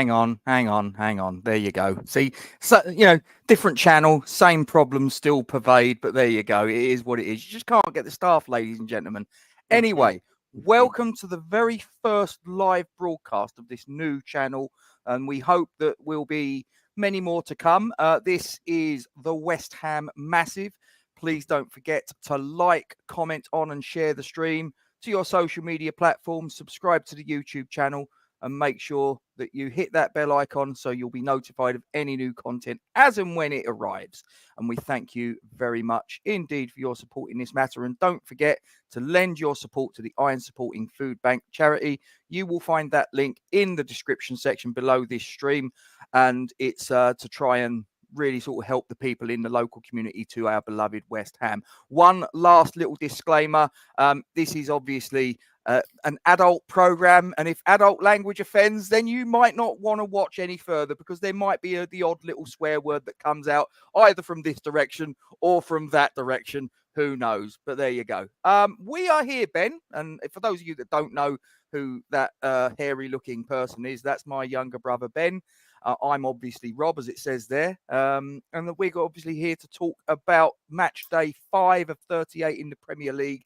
hang on. There you go. See, so different channel, same problems still pervade, but there you go. It is what it is. You just can't get the staff, ladies and gentlemen. Anyway, welcome to the very first live broadcast of this new channel, and we hope that will be many more to come. This is the West Ham Massive. Please don't forget to like, comment on, and share the stream to your social media platforms. Subscribe to the YouTube channel and make sure that you hit that bell icon so you'll be notified of any new content as and when it arrives. And we thank you very much indeed for your support in this matter. And don't forget to lend your support to the Iron Supporting Food Bank charity. You will find that link in the description section below this stream. And it's to try and really sort of help the people in the local community to our beloved West Ham. One last little disclaimer. This is obviously an adult program, and if adult language offends, then you might not want to watch any further, because there might be the odd little swear word that comes out either from this direction or from that direction. Who knows? But there you go. We are here, Ben, and for those of you that don't know who that hairy looking person is, that's my younger brother, Ben. I'm obviously Rob, as it says there. And we're obviously here to talk about match day 5 of 38 in the Premier League.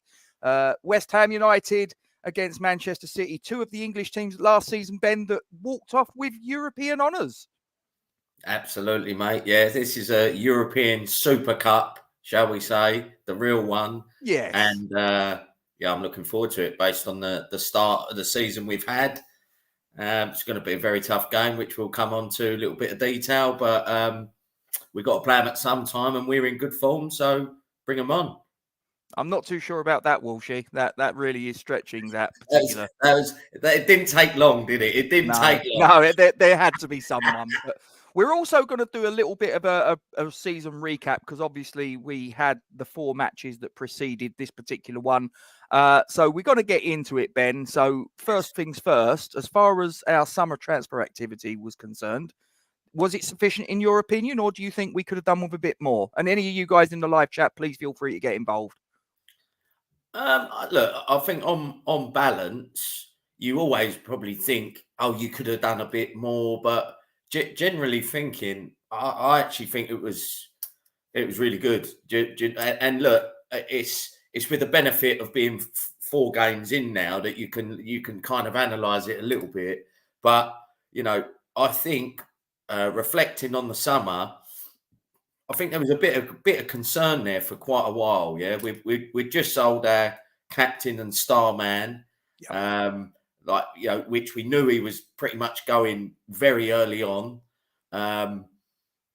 West Ham United against Man.City, two of the English teams last season, Ben, that walked off with European honours. Absolutely, mate. Yeah, this is a European Super Cup, shall we say, the real one. Yes. And, I'm looking forward to it based on the start of the season we've had. It's going to be a very tough game, which we'll come on to a little bit of detail, but we've got to play them at some time, and we're in good form, so bring them on. I'm not too sure about that, Walshy. That really is stretching that particular. It didn't take long, did it? It didn't take long. No, there had to be someone. But we're also going to do a little bit of a season recap, because obviously we had the 4 matches that preceded this particular one. So we're going to get into it, Ben. So first things first, as far as our summer transfer activity was concerned, was it sufficient in your opinion, or do you think we could have done with a bit more? And any of you guys in the live chat, please feel free to get involved. Look, I think on balance, you always probably think, oh, you could have done a bit more. But generally thinking, I actually think it was really good. And look, it's with the benefit of being 4 games in now that you can kind of analyse it a little bit. But I think reflecting on the summer, I think there was a bit of concern there for quite a while. Yeah, we just sold our captain and star man, which we knew he was pretty much going very early on, and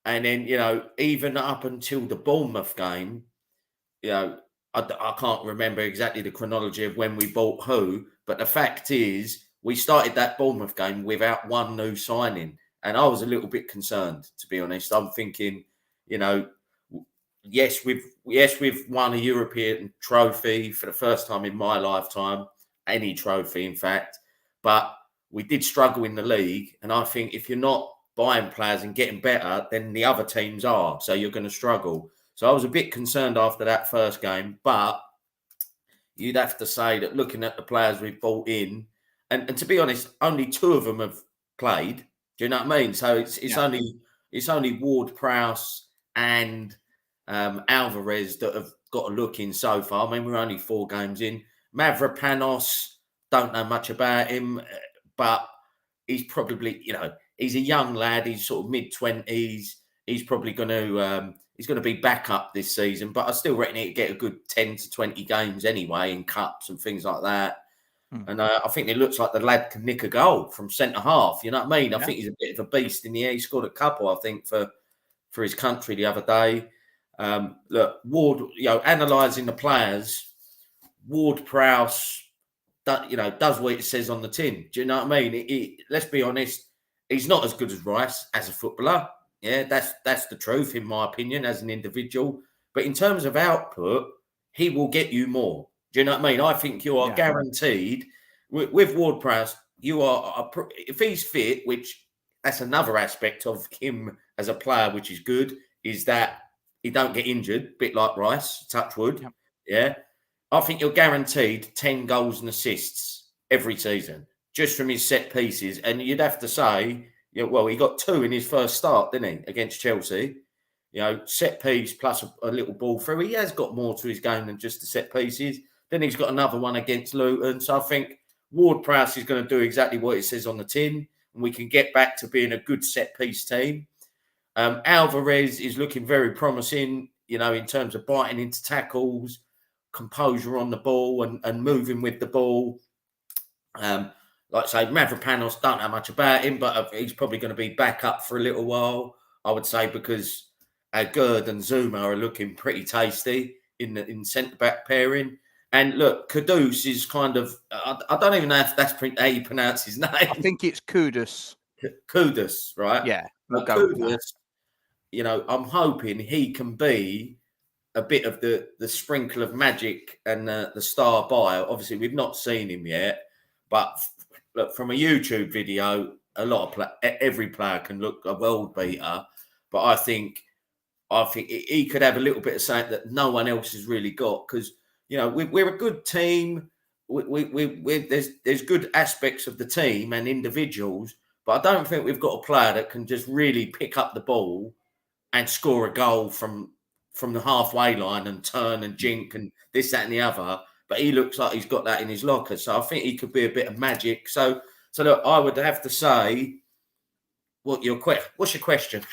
then even up until the Bournemouth game, I can't remember exactly the chronology of when we bought who, but the fact is we started that Bournemouth game without one new signing, and I was a little bit concerned, to be honest. I'm thinking, yes, we've won a European trophy for the first time in my lifetime, any trophy, in fact. But we did struggle in the league, and I think if you're not buying players and getting better, then the other teams are, so you're going to struggle. So I was a bit concerned after that first game, but you'd have to say that looking at the players we've bought in, and to be honest, only 2 of them have played. Do you know what I mean? So it's only Ward-Prowse and Alvarez that have got a look in so far. I mean, we're only 4 games in. Mavropanos, don't know much about him, but he's probably, he's a young lad. He's sort of mid-20s. He's probably going to be back up this season, but I still reckon he'd get a good 10 to 20 games anyway in cups and things like that. And I think it looks like the lad can nick a goal from centre half. You know what I mean? I think he's a bit of a beast in the air. He scored a couple, I think, for his country the other day. Look, Ward, analysing the players, Ward-Prowse, does what it says on the tin. Do you know what I mean? Let's be honest, he's not as good as Rice as a footballer. Yeah, that's the truth, in my opinion, as an individual. But in terms of output, he will get you more. Do you know what I mean? I think you are guaranteed with Ward-Prowse. You are, if he's fit, which that's another aspect of him as a player, which is good, is that he don't get injured, a bit like Rice, touch wood. Yeah. I think you're guaranteed 10 goals and assists every season, just from his set pieces. And you'd have to say Yeah, well, he got 2 in his first start, didn't he, against Chelsea? Set piece plus a little ball through. He has got more to his game than just the set pieces. Then he's got another one against Luton. So I think Ward-Prowse is going to do exactly what it says on the tin, and we can get back to being a good set piece team. Alvarez is looking very promising, in terms of biting into tackles, composure on the ball and moving with the ball. Like I say, Mavropanos, don't know much about him, but he's probably going to be back up for a little while, I would say, because Gerd and Zuma are looking pretty tasty in centre-back pairing. And look, Kudus is kind of, I don't even know if that's how you pronounce his name. I think it's Kudus. Kudus, right? Yeah. We'll Kudus, I'm hoping he can be a bit of the sprinkle of magic and the star bio. Obviously, we've not seen him yet, but look, from a YouTube video, every player can look a world beater. But I think he could have a little bit of something that no one else has really got, because we're a good team. There's good aspects of the team and individuals, but I don't think we've got a player that can just really pick up the ball and score a goal from the halfway line and turn and jink and this, that, and the other. But he looks like he's got that in his locker. So I think he could be a bit of magic. So look, I would have to say, what's your question?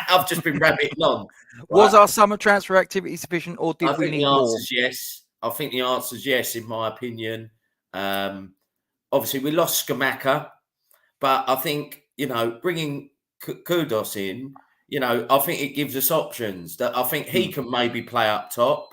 I've just been rabbiting on. Right? Was our summer transfer activity sufficient, or did we need more? Yes. I think the answer is yes, in my opinion. Obviously, we lost Skamaka, but I think, bringing Kudos in, I think it gives us options that I think he can maybe play up top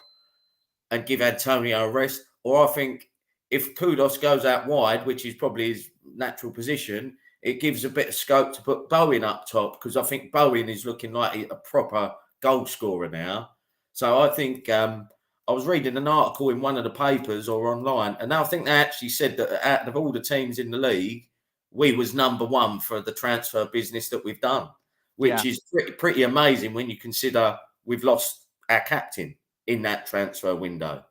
and give Antonio a rest. Or I think if Kudos goes out wide, which is probably his natural position, it gives a bit of scope to put Bowen up top, because I think Bowen is looking like a proper goal scorer now. So I think I was reading an article in one of the papers or online, and I think they actually said that out of all the teams in the league, we was number 1 for the transfer business that we've done, which is pretty amazing when you consider we've lost our captain in that transfer window.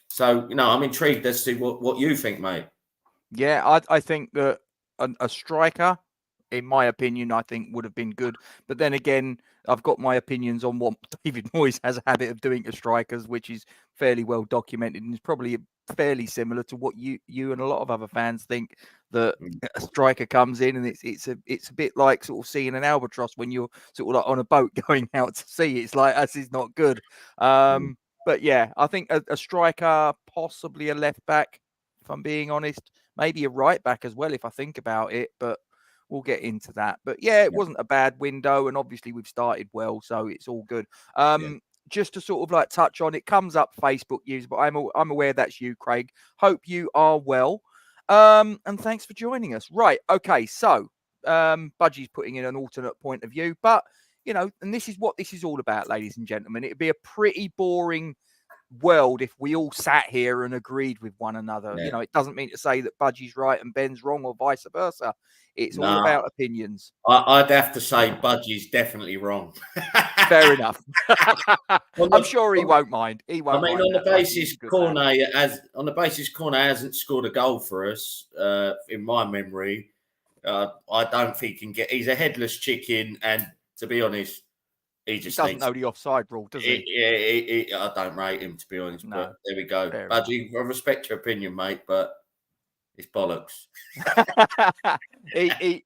So, I'm intrigued as to what you think, mate. Yeah, I think that a striker, in my opinion, I think would have been good. But then again, I've got my opinions on what David Moyes has a habit of doing to strikers, which is fairly well documented, and is probably fairly similar to what you and a lot of other fans think, that a striker comes in and it's a bit like sort of seeing an albatross when you're sort of like on a boat going out to sea. It's like, this is not good. But yeah, I think a striker, possibly a left back, if I'm being honest, maybe a right back as well, if I think about it, but we'll get into that. But yeah, it wasn't a bad window, and obviously we've started well, so it's all good. Just to sort of like touch on, it comes up Facebook user, but I'm aware that's you, Craig. Hope you are well. And thanks for joining us. Right, okay, so Budgie's putting in an alternate point of view, but and this is what this is all about, ladies and gentlemen. It'd be a pretty boring world if we all sat here and agreed with one another. It doesn't mean to say that Budgie's right and Ben's wrong, or vice versa. It's all about opinions. I'd have to say Budgie's definitely wrong. Fair enough. I'm sure he won't mind. He won't. I mean, on the basis Cornet hasn't scored a goal for us, in my memory. I don't think he can get. He's a headless chicken, and to be honest, he doesn't know the offside rule, does he? I don't rate him, to be honest. No, but there we go. Budgie, I respect your opinion, mate, but it's bollocks.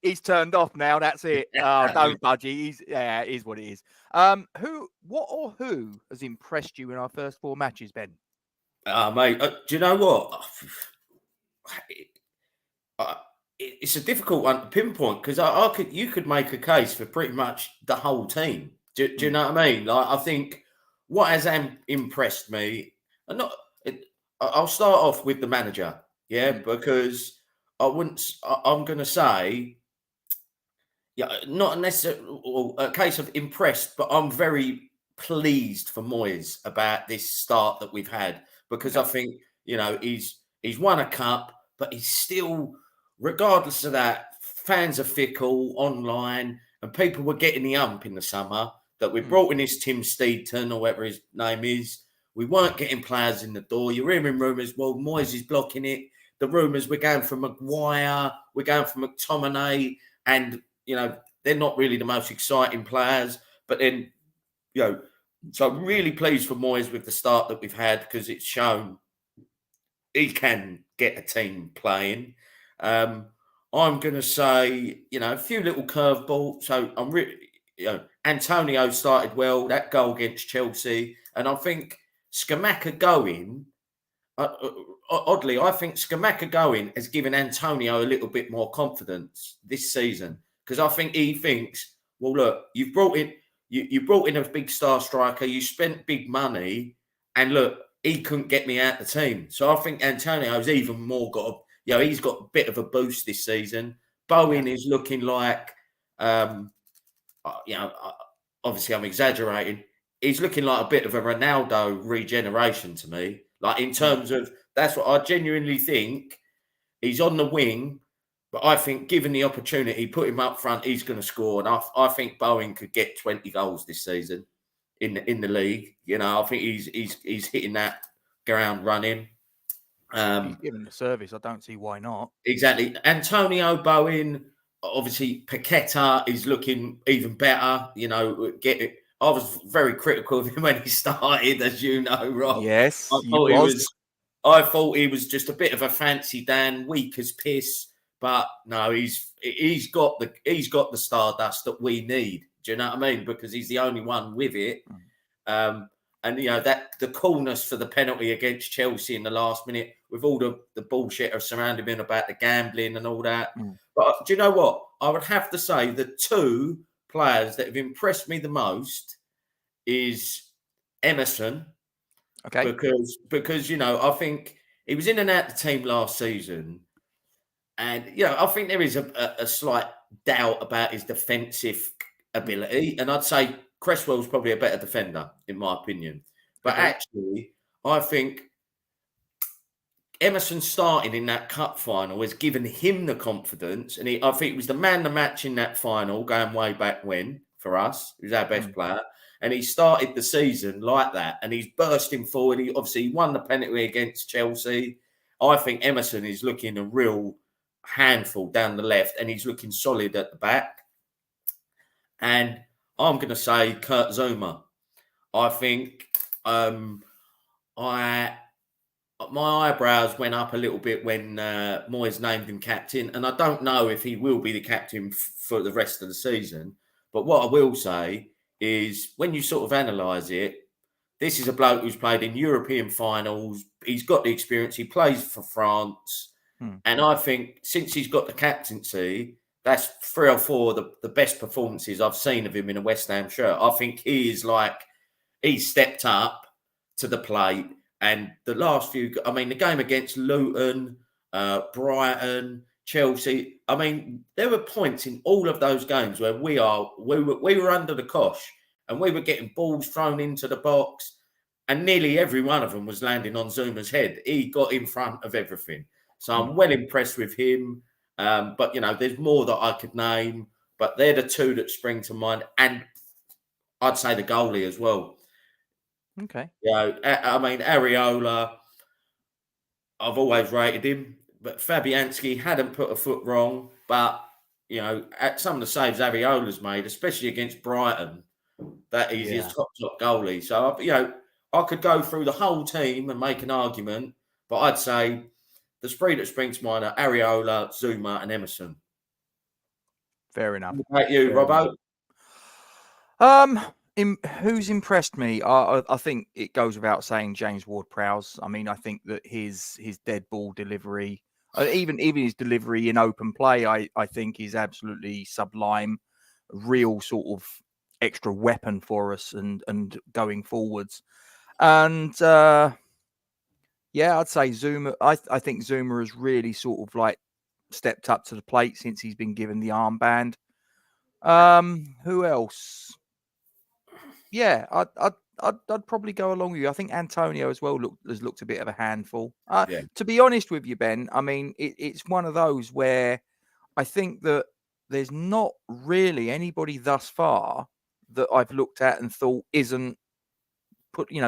He's turned off now. That's it. Oh, don't Budgie. It is what it is. Who has impressed you in our first 4 matches, Ben? Mate, do you know what? It's a difficult one to pinpoint, because you could make a case for pretty much the whole team. Do you know what I mean? Like, I think what has impressed me, I'll start off with the manager, because I'm going to say, not necessarily a case of impressed, but I'm very pleased for Moyes about this start that we've had, because I think, he's won a cup, but he's still, regardless of that, fans are fickle online, and people were getting the ump in the summer that we brought in this Tim Steedton, or whatever his name is. We weren't getting players in the door. You're hearing rumours, well, Moyes is blocking it. The rumours, we're going for Maguire, we're going for McTominay, and, they're not really the most exciting players. But then, so I'm really pleased for Moyes with the start that we've had, because it's shown he can get a team playing. I'm going to say, a few little curveballs. So I'm really, Antonio started well, that goal against Chelsea. And I think Scamacca going, oddly, I think Scamacca going has given Antonio a little bit more confidence this season, because I think he thinks, well, look, you've brought in you brought in a big star striker, you spent big money, and look, he couldn't get me out the team. So I think Antonio's even more he's got a bit of a boost this season. Bowen is looking like, obviously I'm exaggerating. He's looking like a bit of a Ronaldo regeneration to me. Like, in terms of, that's what I genuinely think. He's on the wing, but I think given the opportunity, put him up front, he's going to score. And I think Bowen could get 20 goals this season in the league. I think he's hitting that ground running. He's given the service. I don't see why not. Exactly. Antonio, Bowen, obviously Paqueta is looking even better. I was very critical of him when he started, as you know, Rob. Yes, I thought he was just a bit of a fancy Dan, weak as piss. But no, he's got the stardust that we need. Do you know what I mean? Because he's the only one with it. And that the coolness for the penalty against Chelsea in the last minute, with all the bullshit surrounding him about the gambling and all that. But do you know what? I would have to say the two players that have impressed me the most is Emerson. Okay. Because I think he was in and out the team last season, and I think there is a slight doubt about his defensive ability, and I'd say Cresswell's probably a better defender in my opinion. But actually, I think Emerson starting in that cup final has given him the confidence, and I think he was the man of the match in that final, going way back when for us. He was our best player. And he started the season like that, and he's bursting forward. He obviously won the penalty against Chelsea. I think Emerson is looking a real handful down the left, and he's looking solid at the back. And I'm going to say Kurt Zuma. I think my eyebrows went up a little bit when Moyes named him captain, and I don't know if he will be the captain for the rest of the season. But what I will say is, when you sort of analyse it, this is a bloke who's played in European finals. He's got the experience. He plays for France. And I think since he's got the captaincy, that's 3 or 4 of the best performances I've seen of him in a West Ham shirt. I think he's stepped up to the plate. And the last few, the game against Luton, Brighton, Chelsea, there were points in all of those games where we were under the cosh, and we were getting balls thrown into the box, and nearly every one of them was landing on Zuma's head. He got in front of everything. So I'm well impressed with him. But, there's more that I could name, but they're the two that spring to mind. And I'd say the goalie as well. Okay. Areola, I've always rated him, but Fabianski hadn't put a foot wrong. But, at some of the saves Areola's made, especially against Brighton, that is his top goalie. So, I could go through the whole team and make an argument, but I'd say the three that springs to mind are Areola, Zuma, and Emerson. Fair enough. What about you, Robbo? Who's impressed me? I think it goes without saying James Ward-Prowse. I think that his dead ball delivery, even his delivery in open play, I think is absolutely sublime. A real sort of extra weapon for us and going forwards. And I'd say Zuma. I think Zuma has really sort of stepped up to the plate since he's been given the armband. Who else? Yeah, I'd probably go along with you. I think Antonio as well has looked a bit of a handful. To be honest with you, Ben, it's one of those where I think that there's not really anybody thus far that I've looked at and thought isn't putting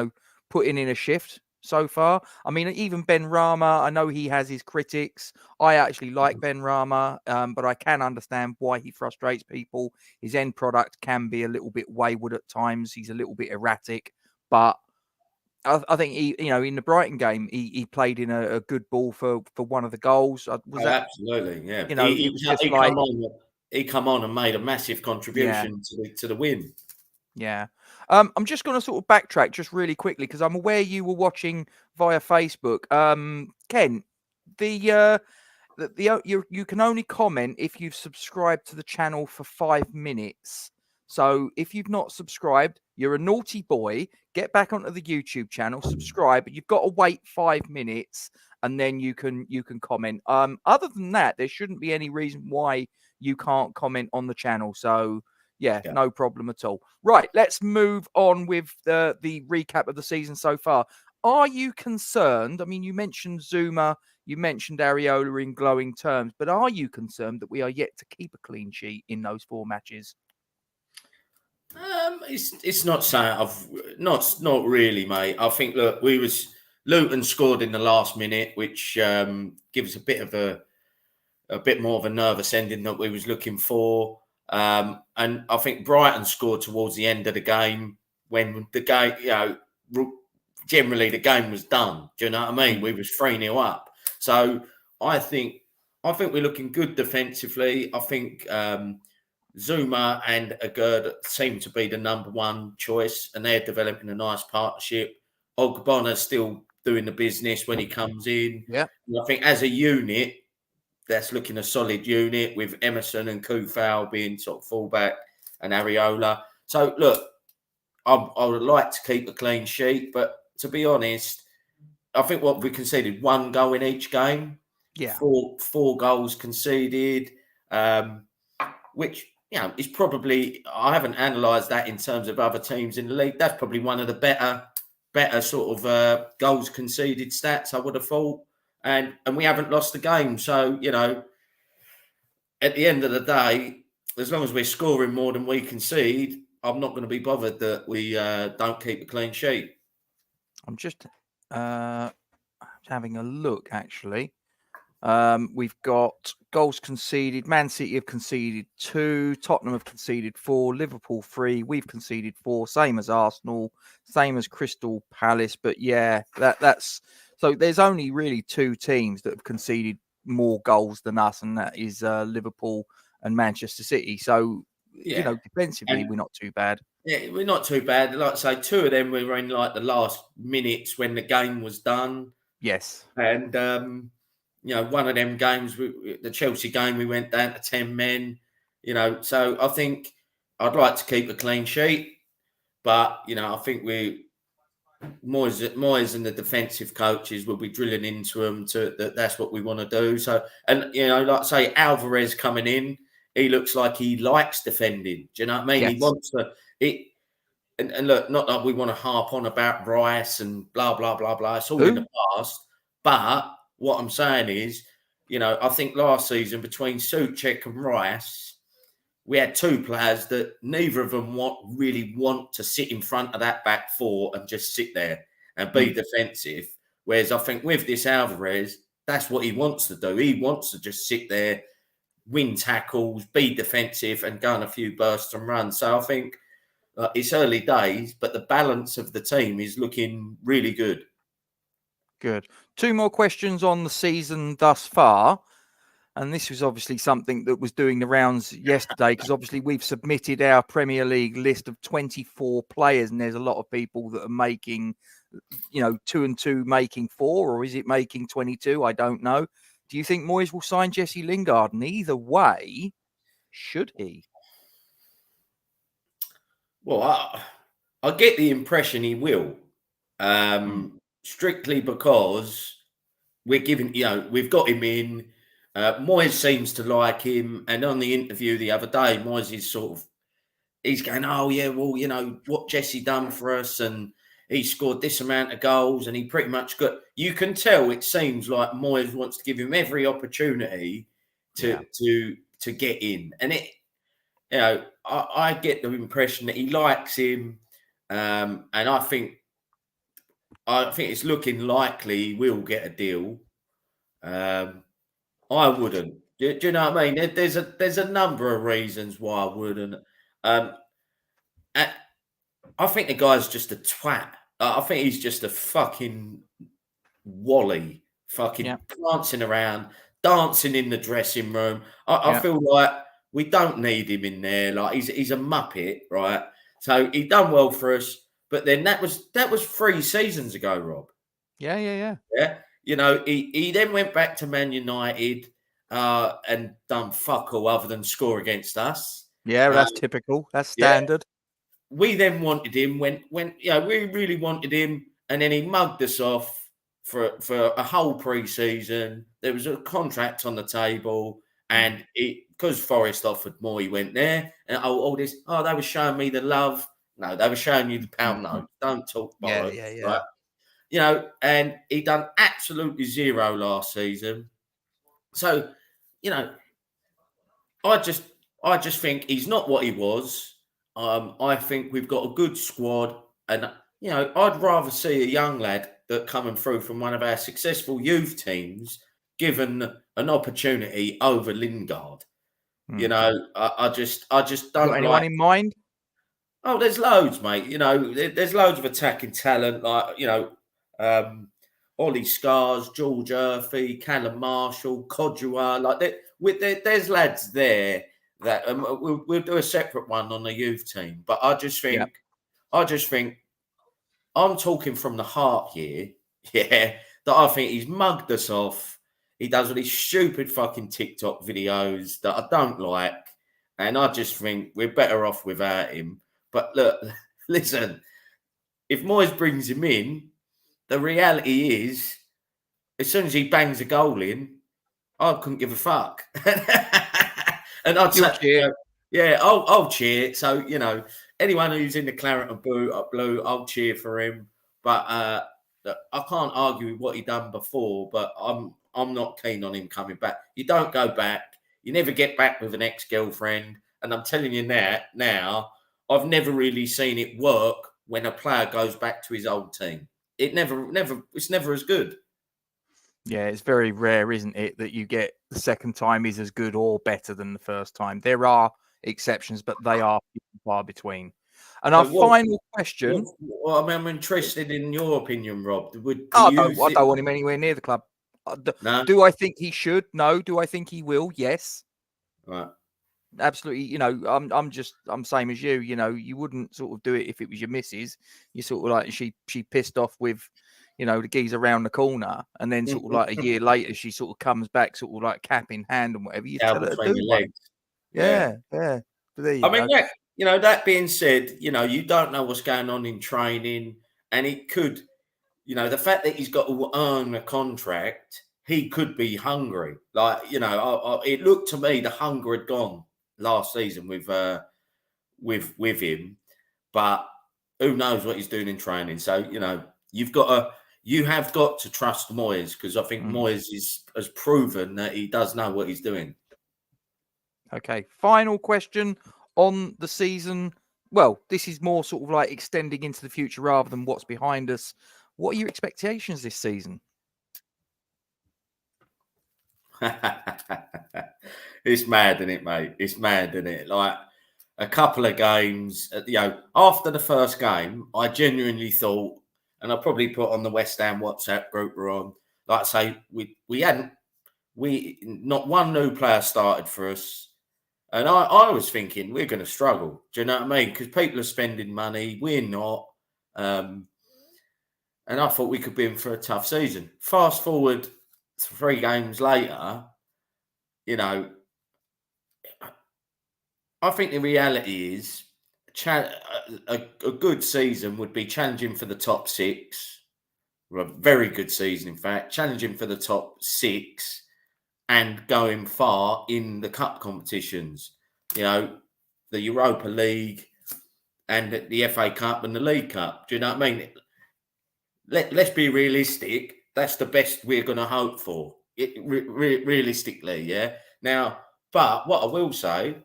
in a shift. so far. I mean, even Ben Rama, I know he has his critics. I actually like Ben Rama, but I can understand why he frustrates people. His end product can be a little bit wayward at times. He's a little bit erratic, but I think he, in the Brighton game, he played in a good ball for one of the goals. Was Oh, that, absolutely, yeah. it was just like, He come on and made a massive yeah. contribution to the win. Yeah. I'm just going to sort of backtrack just really quickly because I'm aware you were watching via Facebook. Ken, the you can only comment if you've subscribed to the channel for 5 minutes. So if you've not subscribed, you're a naughty boy. Get back onto the YouTube channel, subscribe, but you've got to wait 5 minutes and then you can comment. Other than that, there shouldn't be any reason why you can't comment on the channel. So yeah, no problem at all. Right, let's move on with the recap of the season so far. Are you concerned? I mean, you mentioned Zuma, you mentioned Areola in glowing terms, but are you concerned that we are yet to keep a clean sheet in those 4 matches? It's not saying I've not really, mate. I think look, Luton scored in the last minute, which gives a bit more of a nervous ending that we was looking for. And I think Brighton scored towards the end of the game when the game, generally the game was done. Do you know what I mean? We was 3-0 up. So I think we're looking good defensively. I think Zuma and Agurd seem to be the number one choice, and they're developing a nice partnership. Ogbonna's still doing the business when he comes in. Yeah. And I think as a unit, that's looking a solid unit with Emerson and Kufau being sort of fullback and Areola. So look, I would like to keep a clean sheet, but to be honest, I think what we conceded 1 goal in each game. Yeah. Four goals conceded, which is probably, I haven't analysed that in terms of other teams in the league. That's probably one of the better sort of goals conceded stats, I would have thought. And we haven't lost the game. So, at the end of the day, as long as we're scoring more than we concede, I'm not going to be bothered that we don't keep a clean sheet. I'm just having a look, actually. We've got goals conceded. Man City have conceded 2. Tottenham have conceded 4. Liverpool 3. We've conceded 4. Same as Arsenal. Same as Crystal Palace. But yeah, that's so. There's only really 2 teams that have conceded more goals than us, and that is Liverpool and Manchester City. So defensively, we're not too bad. Yeah, we're not too bad. Like I say, 2 of them we were in like the last minutes when the game was done. Yes. And one of them games, the Chelsea game, we went down to 10 men. So I think I'd like to keep a clean sheet, but I think Moyes and the defensive coaches will be drilling into them that's what we want to do. So, and like I say, Alvarez coming in, he looks like he likes defending. Do you know what I mean? Yes. He wants to. And look, not that we want to harp on about Rice and blah blah blah blah. It's all in the past. But what I'm saying is, I think last season between Souček and Rice, we had 2 players that neither of them really want to sit in front of that back 4 and just sit there and be defensive. Whereas I think with this Alvarez, that's what he wants to do. He wants to just sit there, win tackles, be defensive, and go on a few bursts and runs. So I think it's early days, but the balance of the team is looking really good. Good. 2 more questions on the season thus far. And this was obviously something that was doing the rounds yesterday, because obviously we've submitted our Premier League list of 24 players, and there's a lot of people that are making, 2 and 2 making 4, or is it making 22? I don't know. Do you think Moyes will sign Jesse Lingard? And either way, should he? Well, I get the impression he will, strictly because we're giving, we've got him in. Moyes seems to like him, and on the interview the other day, Moyes is he's going, oh yeah, well, what Jesse done for us, and he scored this amount of goals, and he pretty much got. You can tell it seems like Moyes wants to give him every opportunity to get in, and it. I get the impression that he likes him, and I think I think it's looking likely we'll get a deal. I wouldn't. Do you know what I mean? There's a number of reasons why I wouldn't. Um, I, I think the guy's just a twat. I think he's just a fucking wally, fucking Yeah. prancing around, dancing in the dressing room. I Yeah. feel like we don't need him in there. Like he's a muppet, right? So he done well for us, but then that was 3 seasons ago, Rob. Yeah. Yeah. Yeah. Yeah, you know, he then went back to Man United and done fuck all other than score against us. Yeah. Uh, That's typical. That's yeah, standard. we then wanted him when you know we really wanted him, and then he mugged us off for a whole pre-season. There was a contract on the table, and because Forest offered more, he went there. And all this, they were showing me the love. No, they were showing you the pound note. Don't talk Yeah. bollocks, Yeah. Yeah. right? You know, and he done absolutely zero last season. So, you know, I just think he's not what he was. I think we've got a good squad, and you know, I'd rather see a young lad that coming through from one of our successful youth teams given an opportunity over Lingard. You know, I just You got don't anyone like. in mind? Oh, there's loads, mate. You know, there's loads of attacking talent, like Ollie Scars, George Urphy, Callum Marshall, Codua. Like there's lads there that we'll do a separate one on the youth team. But I just Yeah. think I'm talking from the heart here. Yeah, that I think he's mugged us off. He does all these stupid fucking TikTok videos that I don't like, and I just think we're better off without him. But look, listen, if Moyes brings him in, the reality is, as soon as he bangs a goal in, I couldn't give a fuck. And I'd You'll say, cheer. yeah, I'll cheer. So, you know, anyone who's in the claret and blue, I'll cheer for him. But look, I can't argue with what he done before, but I'm not keen on him coming back. You don't go back. You never get back with an ex-girlfriend. And I'm telling you now, I've never really seen it work when a player goes back to his old team. It's never as good. Yeah, it's very rare, isn't it, that you get the second time is as good or better than the first time. There are exceptions, but they are few and far between. And our So final question. well, I'm interested in your opinion, Rob. Do I you think? don't want him anywhere near the club. No, Do I think he should? No. Do I think he will? Yes. right. Absolutely. You know, I'm same as you. You know, you wouldn't sort of do it if it was your missus. You sort of like she pissed off with, you know, the geezer around the corner, and then sort of like a year later she sort of comes back sort of like cap in hand and whatever. You Tail tell her to between do your one. legs. Yeah. Yeah. But there you I mean, go. yeah. You know, that being said, you know, you don't know what's going on in training, and it could, you know, the fact that he's got to earn a contract, he could be hungry. Like, you know, it looked to me the hunger had gone last season with him, but who knows what he's doing in training? So, you know, you have got to trust Moyes, because I think Moyes has proven that he does know what he's doing. Okay. Final question on the season. Well, this is more sort of like extending into the future rather than what's behind us. What are your expectations this season? It's mad, isn't it, mate? It's mad, isn't it? Like a couple of games, you know, after the first game, I genuinely thought, and I probably put on the West Ham WhatsApp group we're on, like I say, we not one new player started for us. And I was thinking we're going to struggle. Do you know what I mean? Because people are spending money, we're not. And I thought we could be in for a tough season. Fast forward 3 games later, you know, I think the reality is a good season would be challenging for the top 6. Or a very good season, in fact, challenging for the top 6 and going far in the cup competitions. You know, the Europa League and the FA Cup and the League Cup. Do you know what I mean? Let's be realistic. That's the best we're going to hope for, realistically, yeah? Now, but what I will say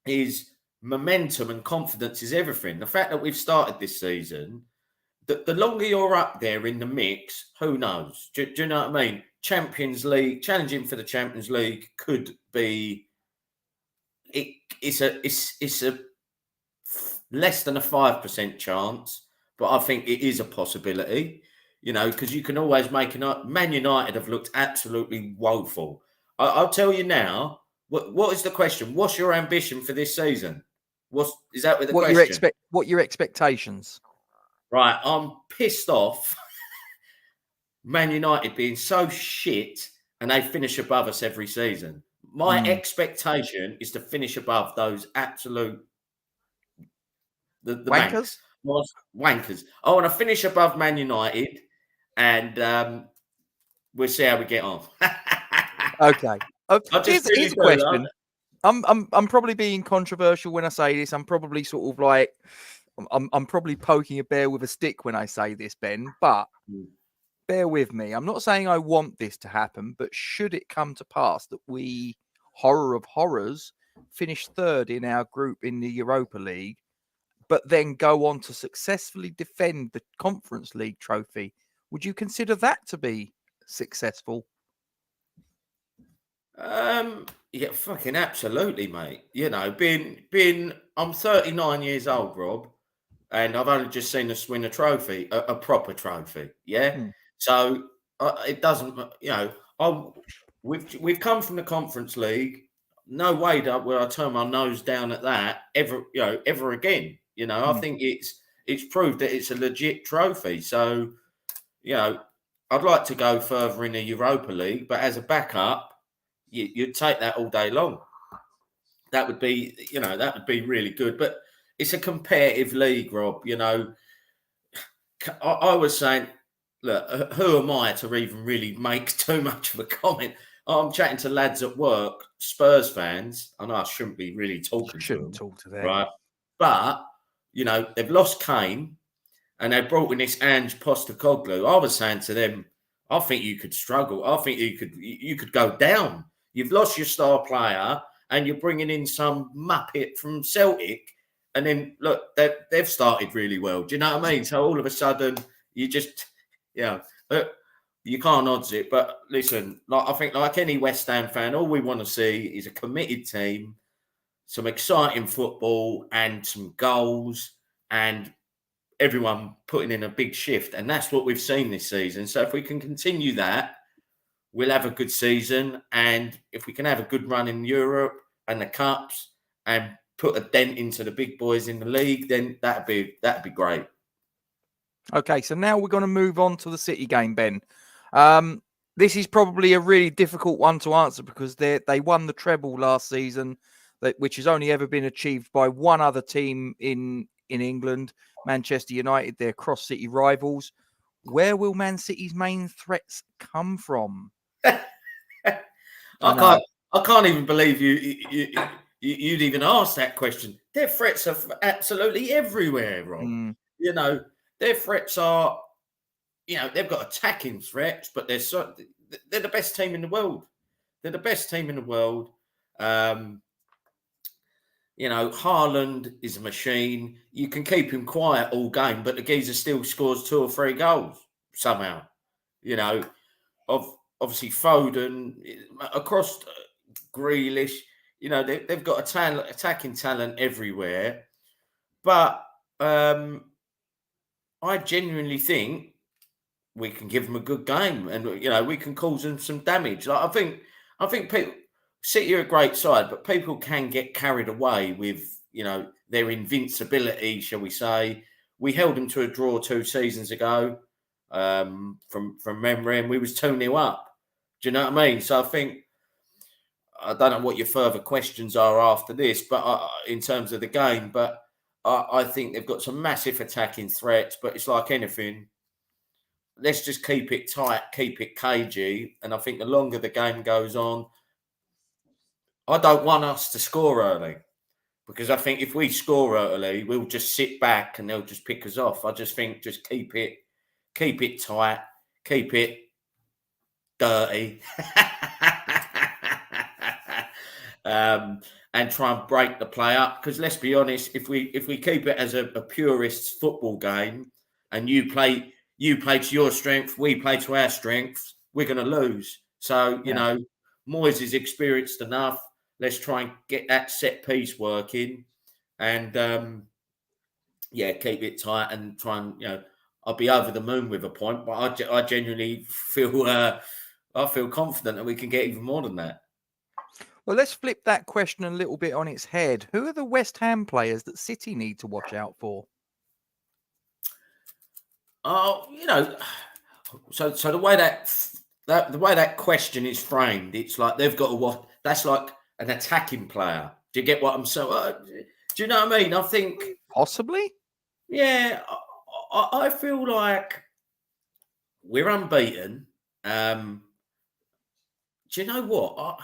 is momentum and confidence is everything. The fact that we've started this season the longer you're up there in the mix, who knows? Do you know what I mean? Champions League, challenging for the Champions League could be. It's a less than a 5% chance, but I think it is a possibility. Because you can always make Man United have looked absolutely woeful. I'll tell you now. What is the question? What's your ambition for this season? Is that the question? What your expectations? Right, I'm pissed off. Man United being so shit, and they finish above us every season. My expectation is to finish above those absolute the Wankers. Wankers. I want to finish above Man United, and we'll see how we get on. Okay. Here's a question. I'm probably being controversial when I say this. I'm probably sort of like I'm probably poking a bear with a stick when I say this, Ben. But bear with me. I'm not saying I want this to happen, but should it come to pass that we, horror of horrors, finish third in our group in the Europa League, but then go on to successfully defend the Conference League trophy, would you consider that to be successful? Yeah, fucking absolutely, mate. Being I'm 39 years old, Rob, and I've only just seen us win a trophy, a proper trophy. Yeah, so it doesn't. We've come from the Conference League. No way will I turn my nose down at that ever again. I think it's proved that it's a legit trophy. So, I'd like to go further in the Europa League, but as a backup, you'd take that all day long. That would be really good. But it's a competitive league, Rob. I was saying, look, who am I to even really make too much of a comment? I'm chatting to lads at work, Spurs fans. I know I shouldn't be really talking to them. Talk to them, right? But they've lost Kane, and they brought in this Ange Postecoglou. I was saying to them, I think you could struggle. I think you could go down. You've lost your star player, and you're bringing in some muppet from Celtic. And then look, they've started really well. Do you know what I mean? So all of a sudden, you just, you can't odds it. But listen, I think like any West Ham fan, all we want to see is a committed team, some exciting football, and some goals, and everyone putting in a big shift. And that's what we've seen this season. So if we can continue that, we'll have a good season. And if we can have a good run in Europe and the Cups and put a dent into the big boys in the league, then that'd be great. Okay, so now we're going to move on to the City game, Ben. This is probably a really difficult one to answer because they won the treble last season, which has only ever been achieved by one other team in England, Manchester United. They're cross-city rivals. Where will Man City's main threats come from? I can't even believe you'd even ask that question. Their threats are absolutely everywhere, Rob. Their threats are, they've got attacking threats, but they're the best team in the world. They're the best team in the world. Haaland is a machine. You can keep him quiet all game, but the geezer still scores 2 or 3 goals somehow. Obviously Foden, across Grealish, they've got attacking talent everywhere. But I genuinely think we can give them a good game, and we can cause them some damage. Like I think people. City are a great side, but people can get carried away with, their invincibility, shall we say. We held them to a draw 2 seasons ago from memory, and we was 2-0 up. Do you know what I mean? So I don't know what your further questions are after this, but in terms of the game, but I think they've got some massive attacking threats, but it's like anything. Let's just keep it tight, keep it cagey, and I think the longer the game goes on, I don't want us to score early because I think if we score early, we'll just sit back and they'll just pick us off. I just think just keep it tight, keep it dirty, and try and break the play up. Because let's be honest, if we keep it as a purist football game, and you play to your strength, we play to our strength, we're going to lose. So, you know, Moyes is experienced enough. Let's try and get that set piece working and, keep it tight and try and, you know, I'll be over the moon with a point, but I genuinely feel I feel confident that we can get even more than that. Well, let's flip that question a little bit on its head. Who are the West Ham players that City need to watch out for? Oh, you know, so the way that question is framed, it's like they've got to watch. That's like an attacking player. Do you get what I'm saying? Do you know what I mean? I think possibly. Yeah, I feel like we're unbeaten. Do you know what?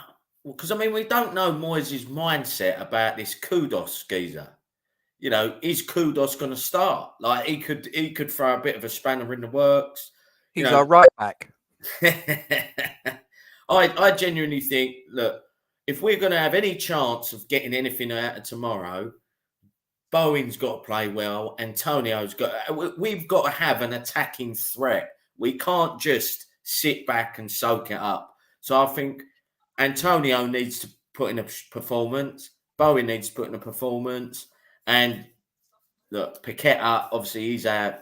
Because I mean, we don't know Moyes' mindset about this Kudos geezer. You know, is Kudos going to start? Like he could throw a bit of a spanner in the works. He's our right back. I genuinely think, look, if we're going to have any chance of getting anything out of tomorrow, Bowen's got to play well. We've got to have an attacking threat. We can't just sit back and soak it up. So I think Antonio needs to put in a performance. Bowen needs to put in a performance. And look, Paqueta, obviously, he's our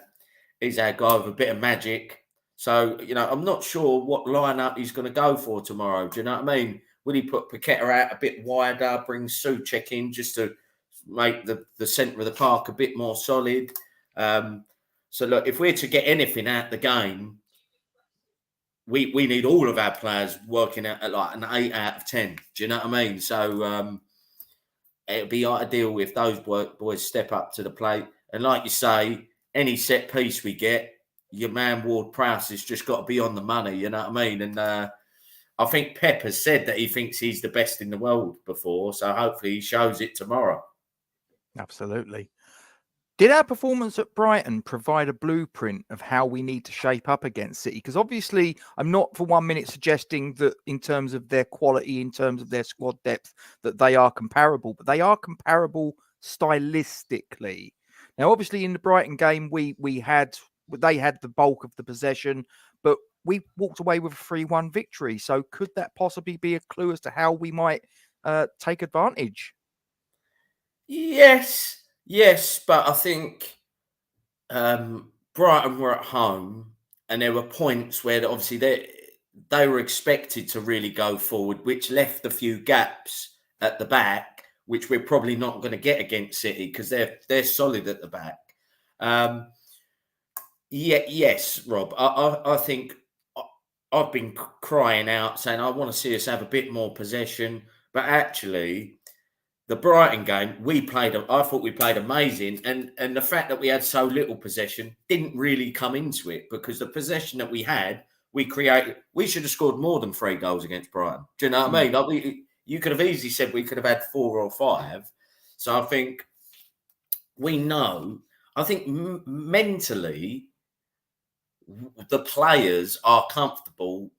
guy with a bit of magic. So, you know, I'm not sure what lineup he's going to go for tomorrow. Do you know what I mean? Will he put Paqueta out a bit wider, bring Souček in just to make the centre of the park a bit more solid? So, look, if we're to get anything out the game, we need all of our players working at like an 8 out of 10. Do you know what I mean? So, it'd be ideal if those boys step up to the plate. And like you say, any set piece we get, your man Ward-Prowse has just got to be on the money, you know what I mean? And I think Pep has said that he thinks he's the best in the world before, so hopefully he shows it tomorrow. Absolutely. Did our performance at Brighton provide a blueprint of how we need to shape up against City? Because obviously, I'm not for 1 minute suggesting that in terms of their quality, in terms of their squad depth, that they are comparable, but they are comparable stylistically. Now, obviously, in the Brighton game, they had the bulk of the possession, but we walked away with a 3-1 victory. So could that possibly be a clue as to how we might take advantage? Yes, but I think Brighton were at home, and there were points where obviously they were expected to really go forward, which left a few gaps at the back, which we're probably not going to get against City because they're solid at the back. Yes, Rob. I think I've been crying out saying I want to see us have a bit more possession, but actually, the Brighton game I thought we played amazing, and the fact that we had so little possession didn't really come into it because the possession that we had, we created. We should have scored more than 3 goals against Brighton. Do you know what I mean? Like you could have easily said we could have had 4 or 5. So I think we know. I think mentally, the players are comfortable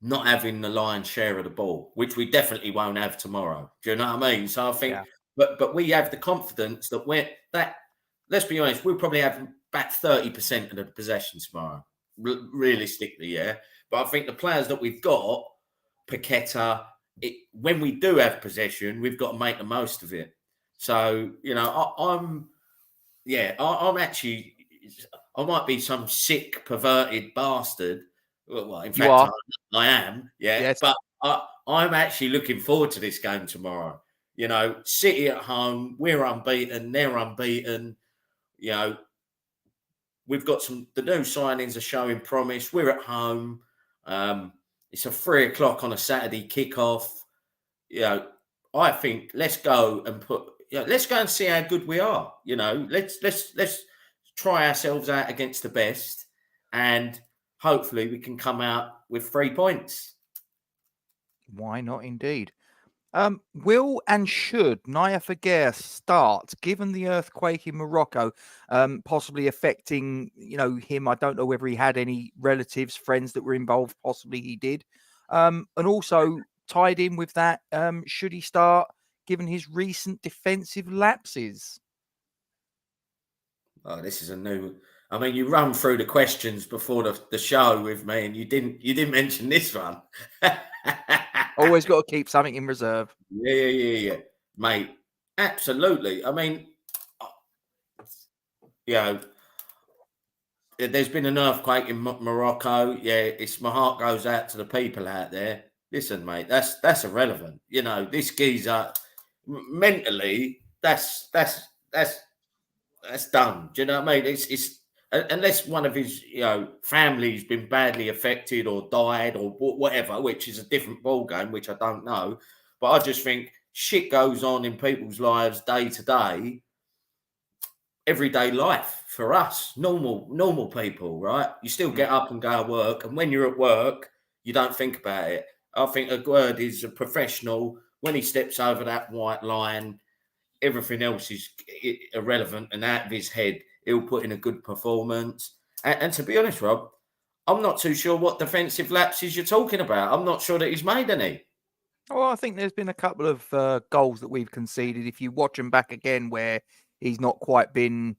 not having the lion's share of the ball, which we definitely won't have tomorrow. Do you know what I mean? So I think, but we have the confidence that let's be honest, we'll probably have about 30% of the possession tomorrow, realistically, yeah. But I think the players that we've got, Paqueta, when we do have possession, we've got to make the most of it. So, you know, I'm actually, I might be some sick, perverted bastard. Well, in fact, I am. Yeah. Yes. But I'm actually looking forward to this game tomorrow. You know, City at home, we're unbeaten, they're unbeaten. You know, we've got the new signings are showing promise. We're at home. It's a 3:00 on a Saturday kickoff. You know, I think let's go and see how good we are. You know, let's try ourselves out against the best, and hopefully we can come out with 3 points. Why not, indeed? Will and should Naya Figuer start, given the earthquake in Morocco, possibly affecting, him? I don't know whether he had any relatives, friends that were involved. Possibly he did. And also tied in with that, should he start, given his recent defensive lapses? Oh, this is a new. I mean, you run through the questions before the show with me, and you didn't mention this one. Always got to keep something in reserve. Yeah, mate. Absolutely. I mean, you know, there's been an earthquake in Morocco. Yeah, it's my heart goes out to the people out there. Listen, mate, that's irrelevant. You know, this geezer mentally, that's done. Do you know what I mean? It's unless one of his family's been badly affected or died or whatever, which is a different ball game, which I don't know. But I just think shit goes on in people's lives day to day, everyday life for us, normal people, right? You still get up and go to work, and when you're at work, you don't think about it. I think Aguerd is a professional. When he steps over that white line, everything else is irrelevant and out of his head. He'll put in a good performance. And to be honest, Rob, I'm not too sure what defensive lapses you're talking about. I'm not sure that he's made any. Well, I think there's been a couple of goals that we've conceded. If you watch them back again, where he's not quite been,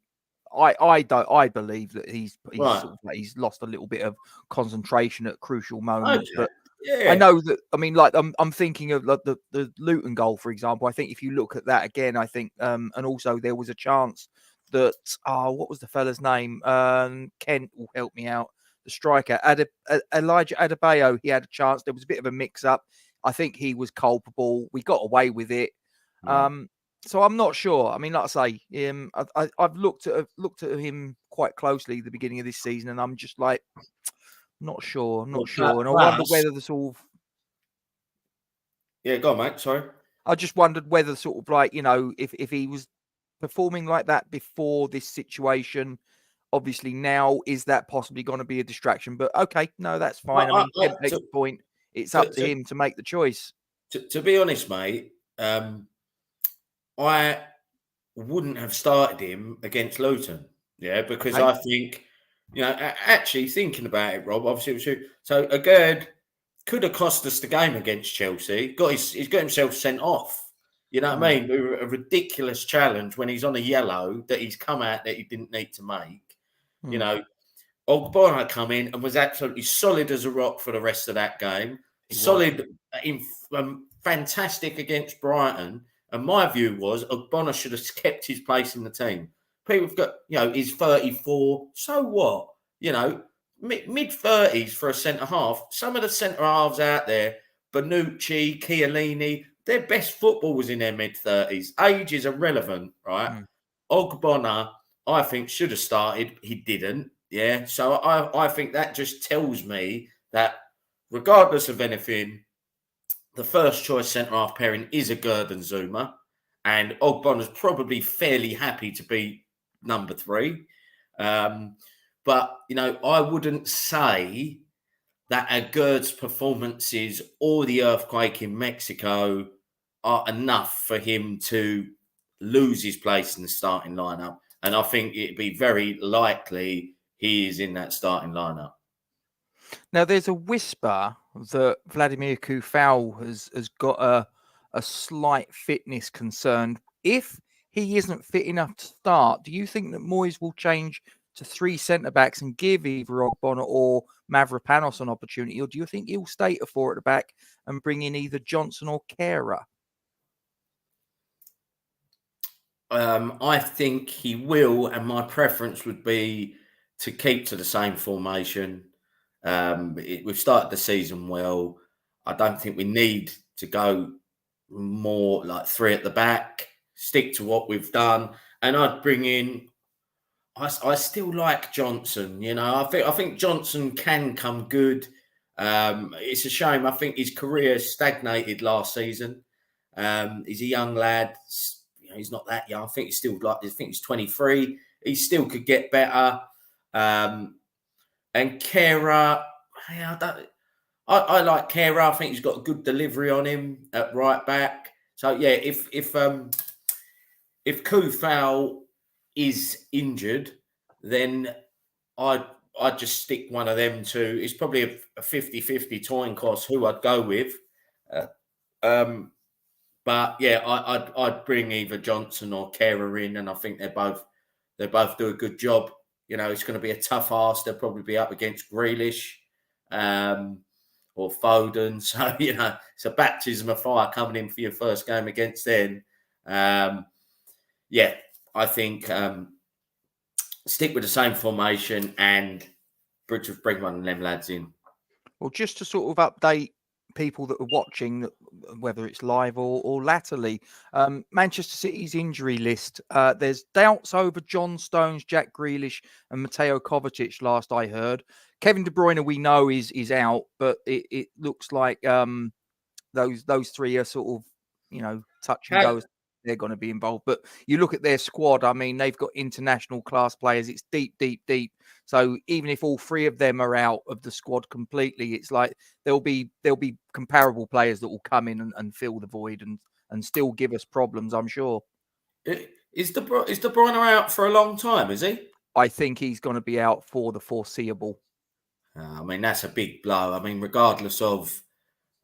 I believe that he's Right. sort of he's lost a little bit of concentration at crucial moments. Okay. But Yeah. I know that. I mean, like I'm thinking of like the Luton goal, for example. I think if you look at that again, I think and also there was a chance that what was the fella's name? Kent will help me out. The striker, Elijah Adebayo, he had a chance. There was a bit of a mix-up. I think he was culpable. We got away with it. So I'm not sure. I mean, like I say, I've looked at him quite closely at the beginning of this season, and I'm just like, not sure. I'm not sure. And I wonder whether the sort of go on, mate. Sorry. I just wondered whether sort of like, if he was performing like that before this situation, obviously now is that possibly going to be a distraction? But okay, no, that's fine. I mean, Kent makes the point. It's up to him to make the choice. To be honest, mate, I wouldn't have started him against Luton. Yeah, because I think, actually thinking about it, Rob, obviously it was you. So Aguerd could have cost us the game against Chelsea. He's got himself sent off. You know what I mean? A ridiculous challenge when he's on a yellow that he's come out that he didn't need to make. You know, Ogbonna come in and was absolutely solid as a rock for the rest of that game. Fantastic against Brighton. And my view was Ogbonna should have kept his place in the team. People have got, he's 34. So what? Mid-30s for a centre-half. Some of the centre-halves out there, Bonucci, Chiellini, their best football was in their mid-30s. Age is irrelevant, right? Ogbonna, I think, should have started. He didn't. Yeah. So I think that just tells me that regardless of anything, the first choice centre-half pairing is Aguerd and Zuma. And Ogbonna's probably fairly happy to be number 3. But, I wouldn't say that Aguerd's performances or the earthquake in Mexico are enough for him to lose his place in the starting lineup. And I think it'd be very likely he is in that starting lineup. Now, there's a whisper that Vladimir Coufal has got a slight fitness concern. If he isn't fit enough to start, do you think that Moyes will change to 3 centre-backs and give either Ogbonna or Mavropanos an opportunity? Or do you think he'll stay at 4 at the back and bring in either Johnson or Kehrer? I think he will, and my preference would be to keep to the same formation. We've started the season well. I don't think we need to go more like 3 at the back. Stick to what we've done, and I'd bring in. I still like Johnson. I think Johnson can come good. It's a shame. I think his career stagnated last season. He's a young lad. He's not that young. I think he's 23. He still could get better. And Kehrer, I like Kehrer. I think he's got a good delivery on him at right back. So yeah, if Coufal is injured, then I'd just stick one of them two. It's probably a 50-50 coin toss who I'd go with. But yeah, I'd bring either Johnson or Kehrer in, and I think they're both They both do a good job. You know, it's going to be a tough ask. They'll probably be up against Grealish or Foden. So, you know, it's a baptism of fire coming in for your first game against them. Yeah, I think stick with the same formation and bring one of them lads in. Well, just to sort of update people that are watching, whether it's live or latterly, Manchester City's injury list. There's doubts over John Stones, Jack Grealish, and Mateo Kovacic. Last I heard, Kevin De Bruyne we know is out, but it looks like those three are sort of, you know, touch and go. They're going to be involved. But you look at their squad, I mean, they've got international class players. It's deep, deep, deep. So even if all three of them are out of the squad completely, it's like there'll be comparable players that will come in and fill the void and still give us problems, I'm sure. Is De Bruyne out for a long time, is he? I think he's going to be out for the foreseeable. I mean, that's a big blow. I mean, regardless of,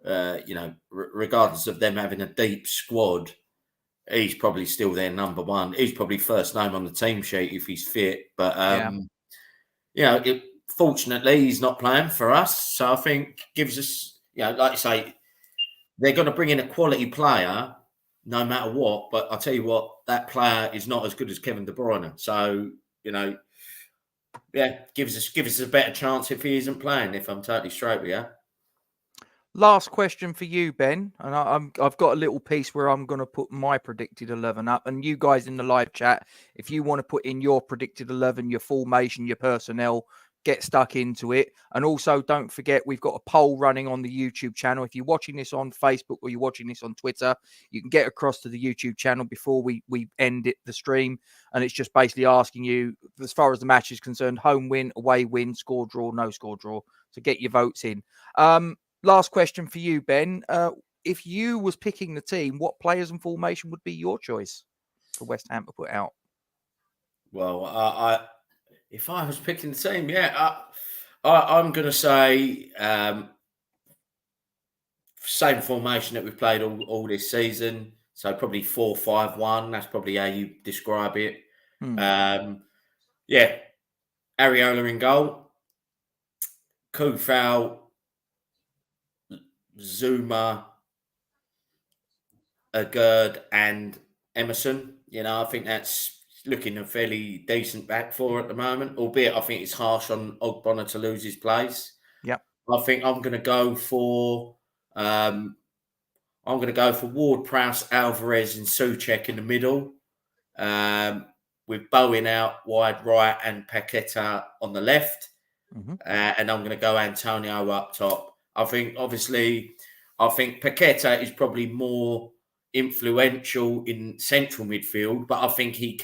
regardless of them having a deep squad, he's probably still their number one. He's probably first name on the team sheet if he's fit. But, fortunately, he's not playing for us. So I think gives us, like you say, they're going to bring in a quality player no matter what. But I'll tell you what, that player is not as good as Kevin De Bruyne. So, gives us a better chance if he isn't playing, if I'm totally straight with you. Last question for you, Ben, and I've got a little piece where I'm going to put my predicted 11 up, and you guys in the live chat, if you want to put in your predicted 11, your formation, your personnel, get stuck into it. And also, don't forget, we've got a poll running on the YouTube channel. If you're watching this on Facebook or you're watching this on Twitter, you can get across to the YouTube channel before we end the stream, and it's just basically asking you, as far as the match is concerned, home win, away win, score draw, no score draw. So get your votes in. Last question for you, Ben. If you was picking the team, what players and formation would be your choice for West Ham to put out? Well, if I was picking the team, I'm going to say same formation that we've played all this season. So probably 4-5-1. That's probably how you describe it. Areola in goal. Kufal, Zuma, Agerd, and Emerson. I think that's looking a fairly decent back four at the moment, albeit I think it's harsh on Ogbonna to lose his place. Yep. I think I'm going to go for Ward-Prowse, Alvarez, and Souček in the middle, with Bowen out wide right and Paqueta on the left. And I'm going to go Antonio up top. I think Paqueta is probably more influential in central midfield, but I think he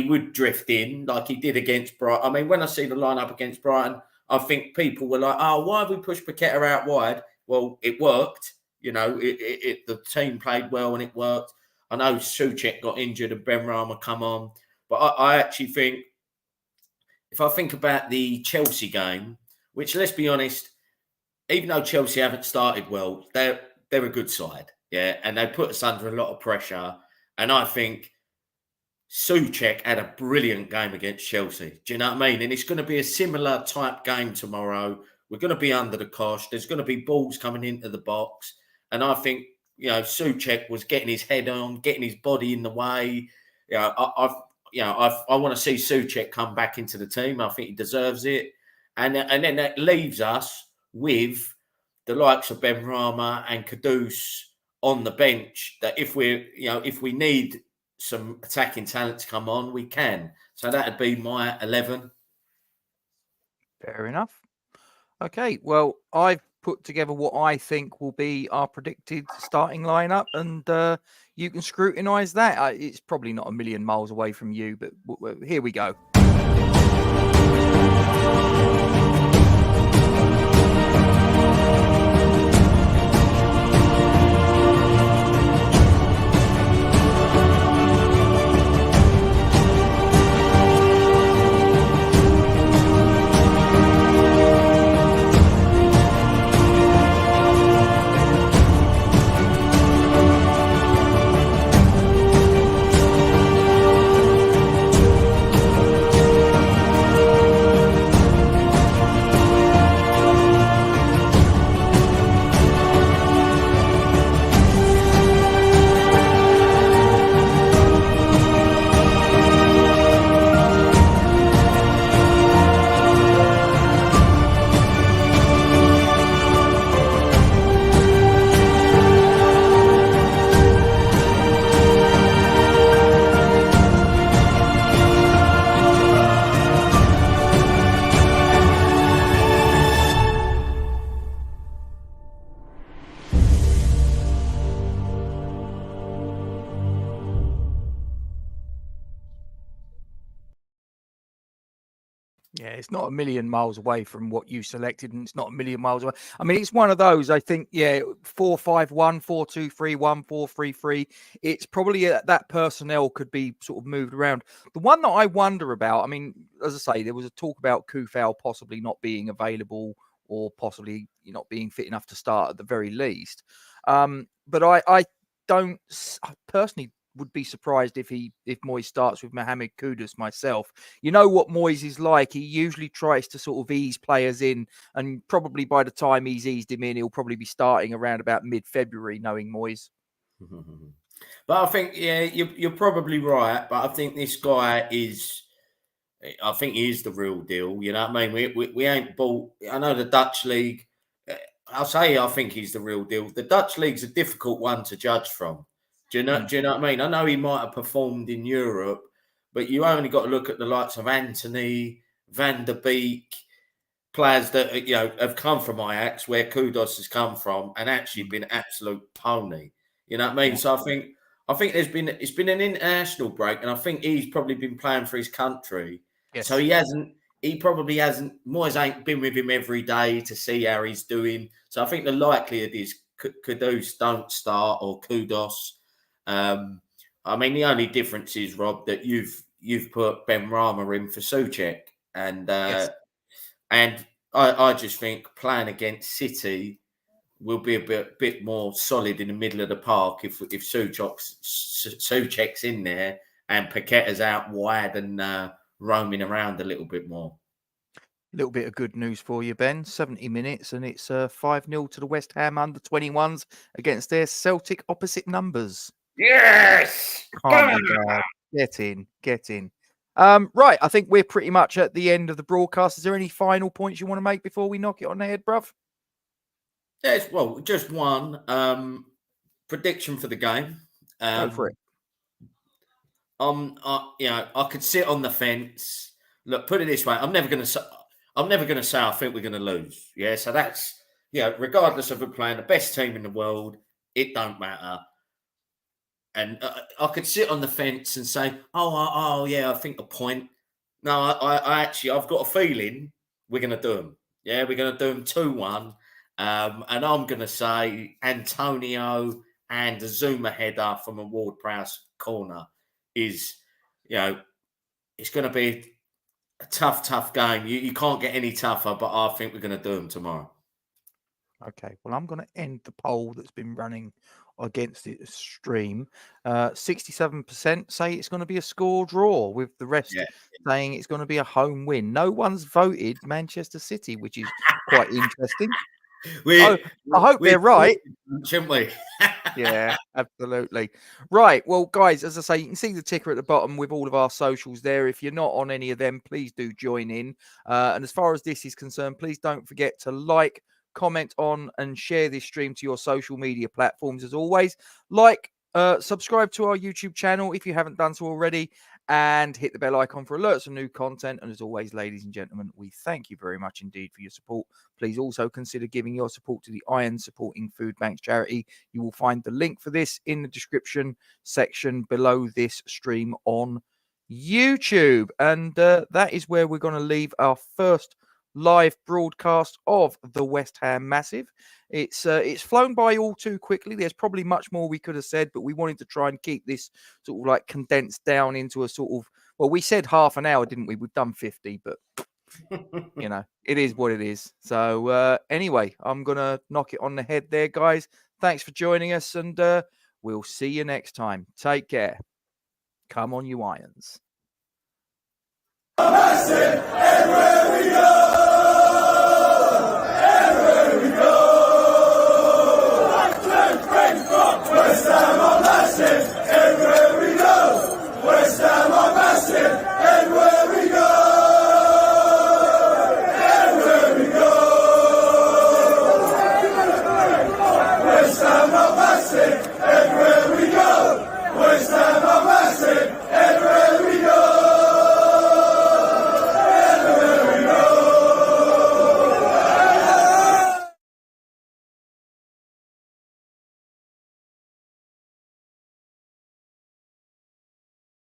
would drift in like he did against Brighton. I mean, when I see the lineup against Brighton, I think people were like, "Oh, why have we pushed Paqueta out wide?" Well, it worked. The team played well and it worked. I know Souček got injured and Benrahma come on, but I actually think, if I think about the Chelsea game, which, let's be honest, even though Chelsea haven't started well, they're a good side, and they put us under a lot of pressure. And I think Souček had a brilliant game against Chelsea. Do you know what I mean? And it's going to be a similar type game tomorrow. We're going to be under the cosh. There's going to be balls coming into the box. And I think, Souček was getting his head on, getting his body in the way. I want to see Souček come back into the team. I think he deserves it. And then that leaves us with the likes of Benrahma and Kudus on the bench, that if we need some attacking talent to come on, we can. So that'd be my 11. Fair enough. Okay, well, I've put together what I think will be our predicted starting lineup, and you can scrutinise that. It's probably not a million miles away from you, but here we go. Yeah, it's not a million miles away from what you selected, and it's not a million miles away. I mean, it's one of those, I think, 4-5-1, 4-2-3-1, 4-3-3. It's probably that personnel could be sort of moved around. The one that I wonder about, I mean, as I say, there was a talk about Kufal possibly not being available or possibly not being fit enough to start at the very least. But I don't I personally would be surprised if Moyes starts with Mohamed Kudus myself. You know what Moyes is like. He usually tries to sort of ease players in, and probably by the time he's eased him in, he'll probably be starting around about mid-February, knowing Moyes. But I think, you're probably right. But I think this guy is, I think he is the real deal. You know what I mean? We ain't bought, I know the Dutch league, I'll say I think he's the real deal. The Dutch league's a difficult one to judge from. Do you know what I mean? I know he might have performed in Europe, but you only got to look at the likes of Anthony, Van der Beek, players that have come from Ajax, where Kudus has come from, and actually been absolute pony. You know what I mean? Yeah. So I think it's been an international break, and I think he's probably been playing for his country. Yes. So he probably hasn't. Moyes ain't been with him every day to see how he's doing. So I think the likelihood is Kudus don't start or Kudus. I mean, the only difference is, Rob, that you've put Ben Rama in for Souček, and Yes. and I just think playing against City will be a bit more solid in the middle of the park if Souček's in there and Paqueta's out wide and roaming around a little bit more. A little bit of good news for you, Ben. 70 minutes, and it's 5-0 to the West Ham under-21s against their Celtic opposite numbers. Yes! Can't be bad. Get in. Right, I think we're pretty much at the end of the broadcast. Is there any final points you want to make before we knock it on the head, bruv? Yes, well, just one prediction for the game. Go for it. I could sit on the fence. Look, put it this way: I'm never going to say I think we're going to lose. Yeah, so that's regardless of we're playing the best team in the world, it don't matter. And I could sit on the fence and say, I think a point. No, I actually I've got a feeling we're going to do them. Yeah, we're going to do them 2-1. And I'm going to say Antonio and a Zuma header from a Ward-Prowse corner is, it's going to be a tough game. You can't get any tougher, but I think we're going to do them tomorrow. Okay, well, I'm going to end the poll that's been running against the stream. 67% say it's going to be a score draw, with the rest saying it's going to be a home win. No one's voted Manchester City, which is quite interesting. I hope they're right. Shouldn't we? Yeah, absolutely. Right. Well, guys, as I say, you can see the ticker at the bottom with all of our socials there. If you're not on any of them, please do join in. And as far as this is concerned, please don't forget to like, comment on, and share this stream to your social media platforms. As always, subscribe to our YouTube channel if you haven't done so already, and hit the bell icon for alerts of new content. And as always, ladies and gentlemen, we thank you very much indeed for your support. Please also consider giving your support to the Iron Supporting Food Banks charity. You will find the link for this in the description section below this stream on YouTube. And that is where we're going to leave our first live broadcast of the West Ham Massive. It's flown by all too quickly. There's probably much more we could have said, but we wanted to try and keep this sort of like condensed down into a sort of, well, we said half an hour, didn't we? We've done 50, but it is what it is. So anyway, I'm gonna knock it on the head there, guys. Thanks for joining us, and we'll see you next time. Take care. Come on, you Irons. Massive, everywhere we go. West Ham are massive, everywhere we go. West Ham are massive, everywhere we go. Everywhere we go. West Ham are